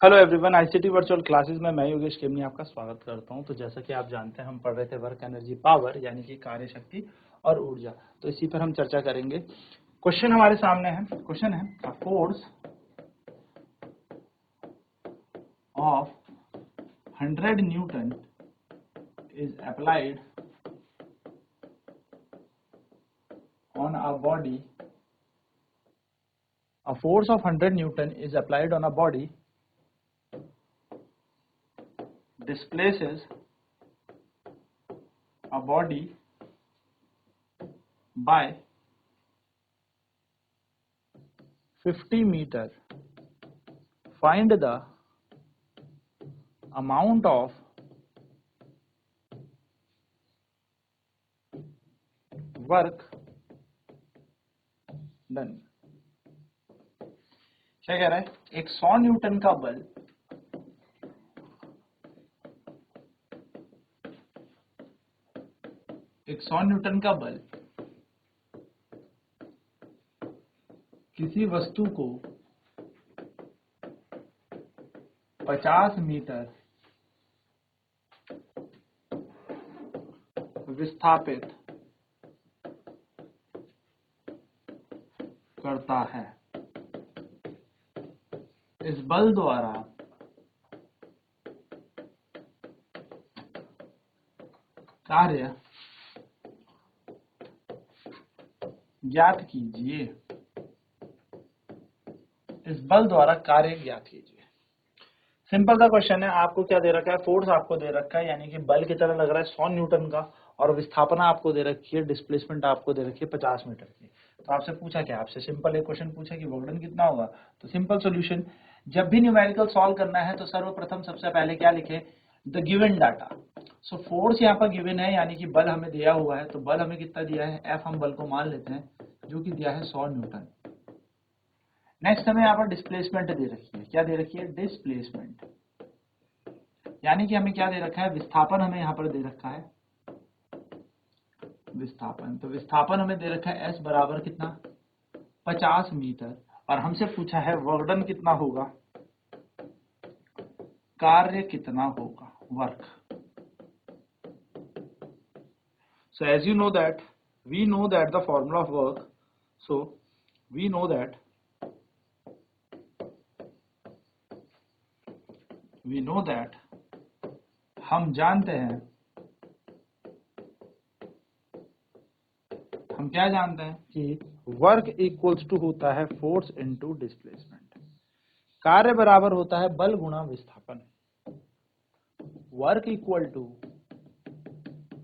Hello everyone, ICT virtual classes में मैं योगेश केमनी आपका स्वागत करता हूं। तो जैसा कि आप जानते हैं, हम पढ़ रहे थे वर्क एनर्जी पावर यानी कि कार्य शक्ति और ऊर्जा। तो इसी पर हम चर्चा करेंगे। क्वेश्चन हमारे सामने है। क्वेश्चन है a force of 100 Newton is applied on a body. A force of 100 Newton is applied on a body displaces a body by 50 meter. Find the amount of work done. क्या कह रहा है? एक 100 Newton का बल किसी वस्तु को 50 मीटर विस्थापित करता है। इस बल द्वारा कार्य ज्ञात कीजिए। इस बल द्वारा कार्य ज्ञात कीजिए। सिंपल सा क्वेश्चन है। आपको क्या दे रखा है? फोर्स आपको दे रखा है, यानी कि बल की तरह लग रहा है 100 न्यूटन का, और विस्थापना आपको दे रखी है, डिस्प्लेसमेंट आपको दे रखी है 50 मीटर की। तो आपसे पूछा क्या? आपसे सिंपल एक क्वेश्चन पूछा कि वर्क डन कितना होगा। तो सिंपल सोल्यूशन, जब भी न्यूमेरिकल सॉल्व करना है तो सर्वप्रथम सबसे पहले क्या लिखे? The given data. So force यहाँ पर गिवन है, यानी कि बल हमें दिया हुआ है। तो बल हमें कितना दिया है? एफ हम बल को मान लेते हैं, जो कि दिया है 100 न्यूटन। नेक्स्ट हमें यहाँ पर डिस्प्लेसमेंट दे रखी है। क्या दे रखी है? डिस्प्लेसमेंट, यानी कि हमें क्या दे रखा है? विस्थापन हमें यहाँ पर दे रखा है, विस्थापन। तो विस्थापन हमें दे रखा है एस बराबर कितना? 50 मीटर। और हमसे पूछा है वर्क डन कितना होगा, कार्य कितना होगा, work. So as you know that, we know that the formula of work, so we know that हम जानते हैं, हम क्या जानते हैं कि वर्क इक्वल्स टू होता है फोर्स इनटू डिस्प्लेसमेंट। कार्य बराबर होता है बल गुणा विस्थापन। Work equal to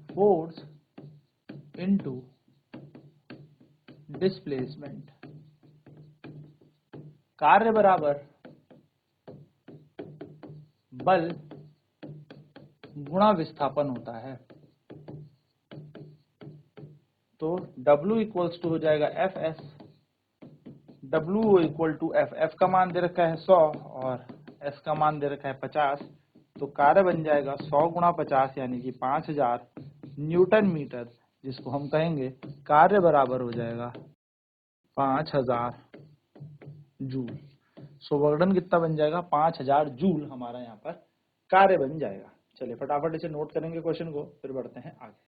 force into displacement. कार्य बराबर बल गुणा विस्थापन होता है। तो W इक्वल्स टू हो जाएगा F S. W equal to F, F का मान दे रखा है 100 और एस का मान दे रखा है 50। तो कार्य बन जाएगा 100 गुणा 50 यानी कि 5000 न्यूटन मीटर, जिसको हम कहेंगे कार्य बराबर हो जाएगा 5000 जूल। सो वर्क डन कितना बन जाएगा? 5000 जूल हमारा यहाँ पर कार्य बन जाएगा। चलिए फटाफट इसे नोट करेंगे क्वेश्चन को, फिर बढ़ते हैं आगे।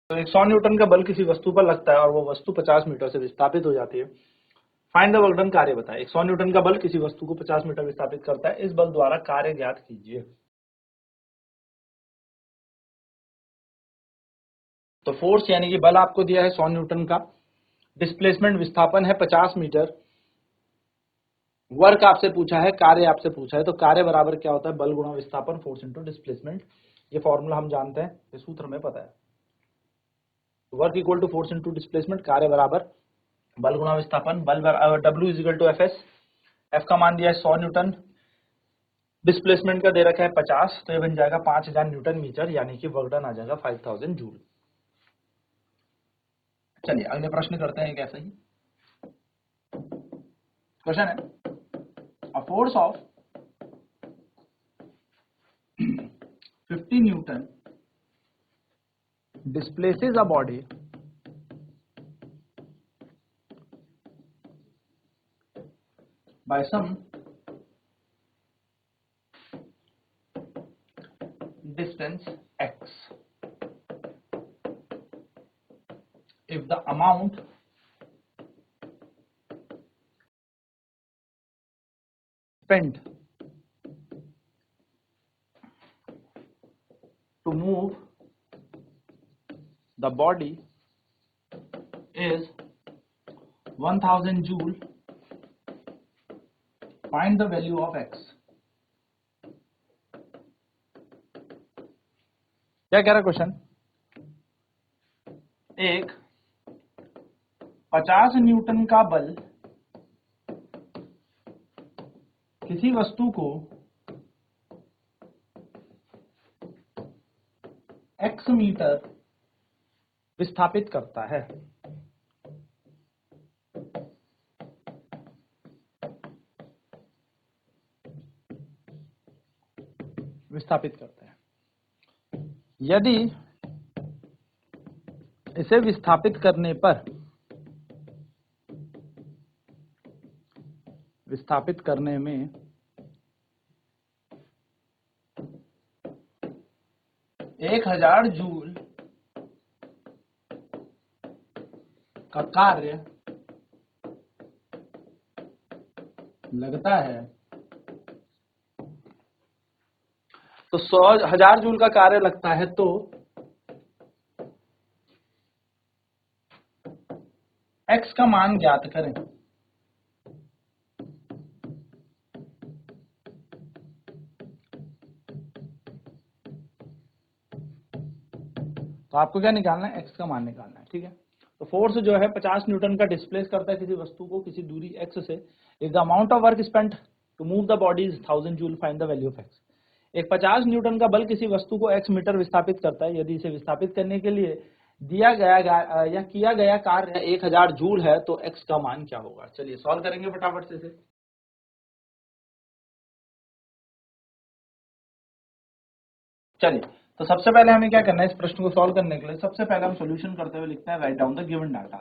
तो 100 न्यूटन का बल किसी वस्तु पर लगता है और वो वस्तु 50 मीटर से विस्थापित हो जाती है। फाइंड द वर्क डन, कार्य बताएं। 100 न्यूटन का बल किसी वस्तु को 50 मीटर विस्थापित करता है। इस बल द्वारा कार्य ज्ञात कीजिए। तो फोर्स यानी कि बल आपको दिया है 100 न्यूटन का, डिस्प्लेसमेंट विस्थापन है 50 मीटर, वर्क आपसे पूछा है, कार्य आपसे पूछा है। तो कार्य बराबर क्या होता है? बल गुणा विस्थापन, फोर्स इनटू डिस्प्लेसमेंट। ये फॉर्मूला हम जानते हैं, ये सूत्र हमें पता है। Work equal to force into displacement, कार्य बराबर बल गुणा विस्थापन। बल W is equal to F S. F का मान दिया है 100 न्यूटन, डिस्प्लेसमेंट का दे रखा है 50। तो ये बन जाएगा 5000 न्यूटन मीटर, यानी कि वर्क डन आ जाएगा 5000 जूल। चलिए अगले प्रश्न करते हैं। कैसे ही क्वेश्चन है, a force of 50 Newton displaces a body by some distance x if the amount spent to move the body is 1000 joule, find the value of x। क्या कह रहा क्वेश्चन? एक 50 न्यूटन का बल किसी वस्तु को x मीटर विस्थापित करता है। यदि इसे विस्थापित करने में 1000 जूल का कार्य लगता है, तो 1000 जूल का कार्य लगता है, तो x का मान ज्ञात करें। तो आपको क्या निकालना है? x का मान निकालना है, ठीक है। तो फोर्स जो है 50 न्यूटन का डिस्प्लेस करता है किसी वस्तु को किसी दूरी x से। If the amount of work spent to move the body is 1000 joule, find the value of x। एक 50 न्यूटन का बल किसी वस्तु को x मीटर विस्थापित करता है। यदि इसे विस्थापित करने के लिए दिया गया या किया गया कार्य 1000 जूल है, तो x का मान क्या होगा? चलिए सॉल्व करेंगे फटाफट से इसे। चलिए, तो सबसे पहले हमें क्या करना है इस प्रश्न को सॉल्व करने के लिए? सबसे पहले हम सॉल्यूशन करते हुए लिखते हैं write down the given data.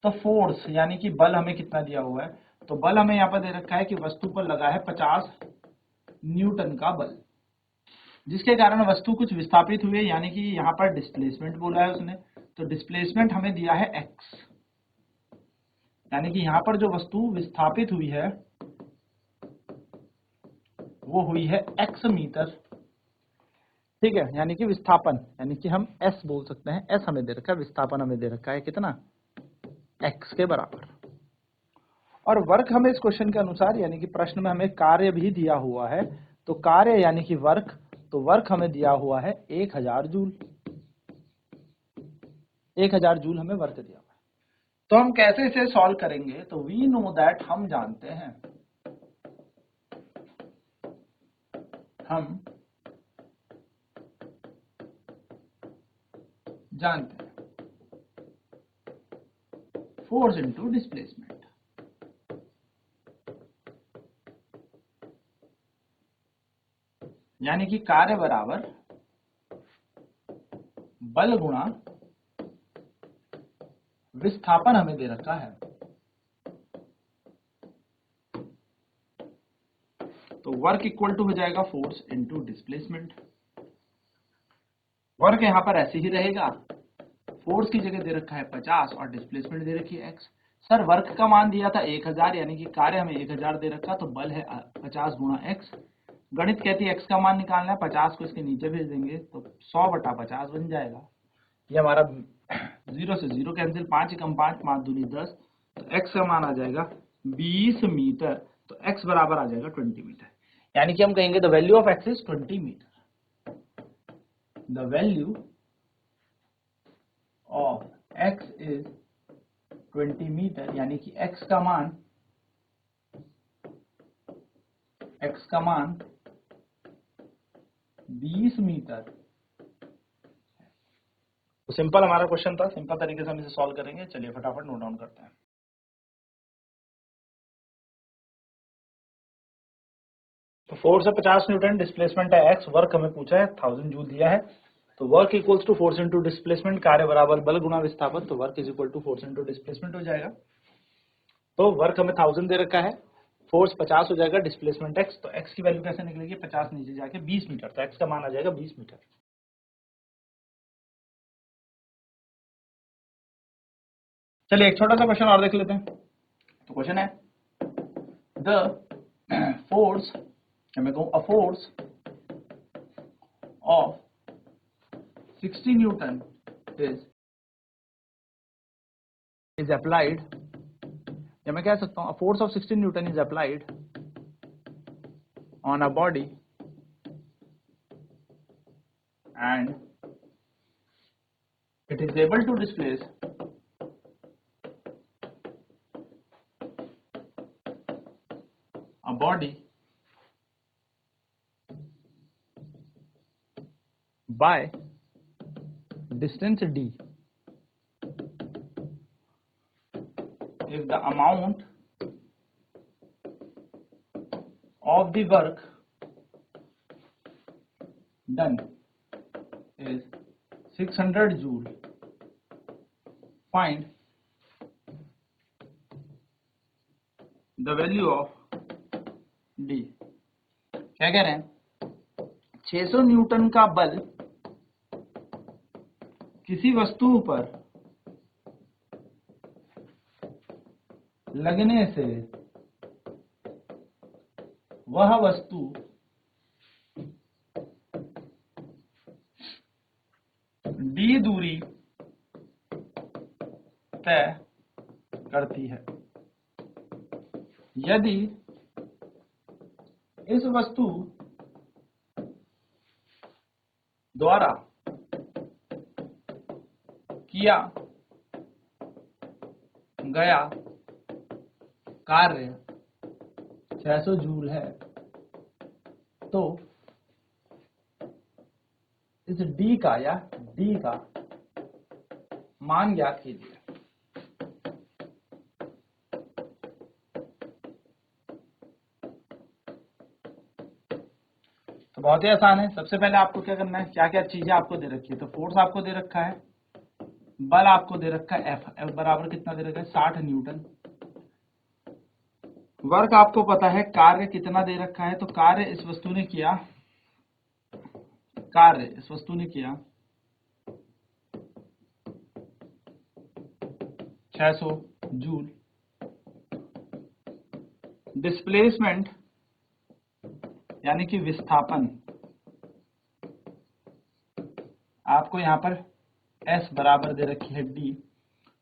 तो फोर्स यानी कि बल हमें कितना दिया हुआ है? तो बल हमें यहाँ पर दे रखा है कि वस्तु पर लगा है 50 न्यूटन का बल, जिसके कारण वस्तु कुछ विस्थापित हुई है, यानी कि यहाँ पर डिस्प्लेसमेंट बोला है उसने। तो डिस्प्लेसमेंट हमें दिया है x, यानी कि यहाँ पर जो वस्तु विस्थापित हुई है वो हुई है x मीटर, ठीक है। यानी कि विस्थापन, यानी कि हम s बोल सकते हैं। s हमें दे रखा है, विस्थापन हमें दे रखा है कितना? x के बराबर। और वर्क हमें इस क्वेश्चन के अनुसार, यानी कि प्रश्न में हमें कार्य भी दिया हुआ है। तो कार्य यानी कि वर्क, तो वर्क हमें दिया हुआ है 1000 जूल। 1000 जूल हमें वर्क दिया हुआ है। तो हम कैसे इसे सॉल्व करेंगे? तो वी नो दैट, हम जानते हैं, फोर्स इनटू डिस्प्लेसमेंट। यानी कि कार्य बराबर बल गुणा विस्थापन हमें दे रखा है। तो वर्क इक्वल टू हो जाएगा फोर्स इनटू डिस्प्लेसमेंट। वर्क यहां पर ऐसे ही रहेगा, फोर्स की जगह दे रखा है 50 और डिस्प्लेसमेंट दे रखी है x। सर वर्क का मान दिया था 1000, यानी कि कार्य हमें 1000 दे रखा, तो बल है 50 गुणा x। गणित कहती है x का मान निकालना है, 50 को इसके नीचे भेज देंगे तो 100/50 बन जाएगा। ये हमारा 0 से 0 कैंसिल, 5 एकम 5, 5 दूनी 10, तो x का मान आ जाएगा 20 मीटर। तो x बराबर आ जाएगा 20 मीटर, यानी कि हम कहेंगे the value of x is 20 metre. The value of x is 20 metre, यानी कि x का मान 20 मीटर। तो सिंपल हमारा क्वेश्चन था, सिंपल तरीके से हम इसे सॉल्व करेंगे। चलिए फटाफट नोट डाउन करते हैं। तो फोर्स है 50 न्यूटन, डिस्प्लेसमेंट है x, वर्क हमें पूछा है 1000 जूल दिया है। तो work equals to force into displacement, कार्य बराबर बल गुणा विस्थापन। तो work is equal to force into displacement हो जाएगा। तो वर्क हमें 1000 दे रखा है, फोर्स 50 हो जाएगा, डिस्प्लेसमेंट x, तो x की वैल्यू कैसे निकलेगी, 50 नीचे जाके 20 मीटर, तो x का मान आ जाएगा 20 मीटर। चलिए एक छोटा सा क्वेश्चन और देख लेते हैं। तो क्वेश्चन है द फोर्स, मैं कहूं a force of 60 Newton is applied, या मैं कह सकता हूं a force of 60 Newton is applied on a body and it is able to displace a body by distance d if the amount of the work done is 600 joule. Find the value of D. क्या कह रहे हैं, 600 Newton का बल किसी वस्तु पर लगने से वह वस्तु d दूरी तय करती है। यदि इस वस्तु द्वारा किया गया कार्य 600 जूल है, तो इस d का या d का मान ज्ञात कीजिए। तो बहुत ही आसान है। सबसे पहले आपको क्या करना है, क्या क्या चीजें आपको दे रखी है। तो फोर्स आपको दे रखा है, बल आपको दे रखा है F बराबर कितना दे रखा है 60 न्यूटन। वर्क आपको पता है, कार्य कितना दे रखा है, तो कार्य इस वस्तु ने किया, कार्य इस वस्तु ने किया 600 जूल। डिस्प्लेसमेंट यानी कि विस्थापन आपको यहां पर S बराबर दे रखी है D,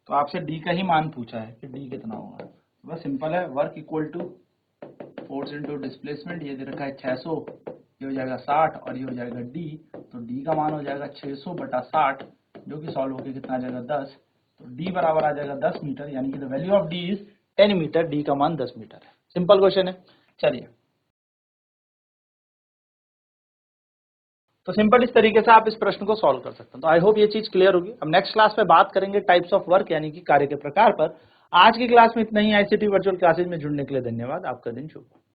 तो आपसे D का ही मान पूछा है कि D कितना होगा। बस सिंपल है, work equal to force into displacement, ये दे रखा है 600, ये हो जाएगा 60 और ये हो जाएगा D, तो D का मान हो जाएगा 600 बटा 60, जो कि सॉल्व होकर कितना आ जाएगा 10, तो D बराबर आ जाएगा 10 मीटर, यानी कि the value of D is 10 metre, D का मान 10 मीटर है। सिंपल क्वेश्चन है। चलिए तो सिंपल इस तरीके से आप इस प्रश्न को सॉल्व कर सकते हैं। तो आई होप ये चीज क्लियर होगी। अब नेक्स्ट क्लास में बात करेंगे टाइप्स ऑफ वर्क यानी कि कार्य के प्रकार पर। आज की क्लास में इतना ही। आईसीटी वर्चुअल क्लासेज में जुड़ने के लिए धन्यवाद। आपका दिन शुभ हो।